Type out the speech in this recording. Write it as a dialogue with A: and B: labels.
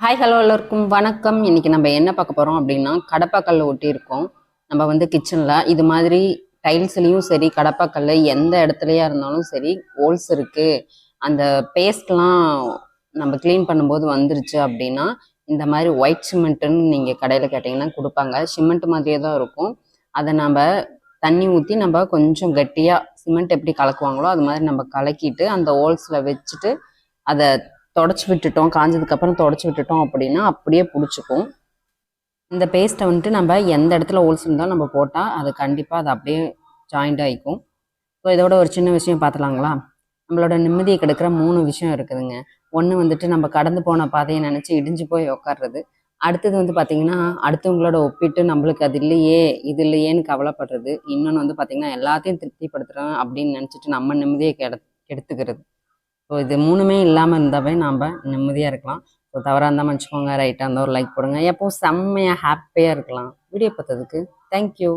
A: Hi hello எல்லோருக்கும் வணக்கம். இன்னைக்கு நம்ம என்ன பார்க்க போகிறோம் அப்படின்னா கடப்பாக்கல்ல ஒட்டியிருக்கோம். நம்ம வந்து கிச்சனில் இது மாதிரி டைல்ஸ்லேயும் சரி கடப்பாக்கல்ல எந்த இடத்துலையா இருந்தாலும் சரி ஹோல்ஸ் இருக்குது, அந்த பேஸ்ட்லாம் நம்ம க்ளீன் பண்ணும்போது வந்துருச்சு அப்படின்னா இந்த மாதிரி ஒயிட் சிமெண்ட்டுன்னு நீங்கள் கடையில் கேட்டிங்கன்னா கொடுப்பாங்க. சிமெண்ட் மாதிரியே தான் இருக்கும். அதை நம்ம தண்ணி ஊற்றி நம்ம கொஞ்சம் கட்டியாக சிமெண்ட் எப்படி கலக்குவாங்களோ அது மாதிரி நம்ம கலக்கிட்டு அந்த ஹோல்ஸில் வச்சுட்டு அதை தொடச்சி விட்டுட்டோம், காஞ்சதுக்கப்புறம் தொடச்சி விட்டுட்டோம் அப்படின்னா அப்படியே பிடிச்சிக்கும். இந்த பேஸ்ட்டை வந்துட்டு நம்ம எந்த இடத்துல ஹோல்ஸ் இருந்தாலும் நம்ம போட்டால் அது கண்டிப்பாக அது அப்படியே ஜாயிண்ட் ஆகிக்கும். ஸோ இதோட ஒரு சின்ன விஷயம் பார்த்துலாங்களா? நம்மளோட நிம்மதியை கெடுக்கிற 3 விஷயம் இருக்குதுங்க. ஒன்று வந்துட்டு நம்ம கடந்து போன பாதையை நினச்சி இடிஞ்சு போய் உக்காடுறது. அடுத்தது வந்து பார்த்திங்கன்னா அடுத்தவங்களோட ஒப்பிட்டு நம்மளுக்கு அது இல்லையே இது இல்லையேன்னு கவலைப்படுறது. இன்னொன்று வந்து பார்த்திங்கன்னா எல்லாத்தையும் திருப்திப்படுத்துகிறோம் அப்படின்னு நினச்சிட்டு நம்ம நிம்மதியை கெடுத்துக்கிறது. ஸோ இது 3மே இல்லாமல் இருந்தாவே நாம் நிம்மதியாக இருக்கலாம். ஸோ தவறாக இருந்தால் மன்னிச்சுக்கோங்க, ரைட்டாக இருந்தால் ஒரு லைக் போடுங்க. எப்போவும் செம்மையாக ஹாப்பியாக இருக்கலாம். வீடியோ பார்த்ததுக்கு தேங்க்யூ.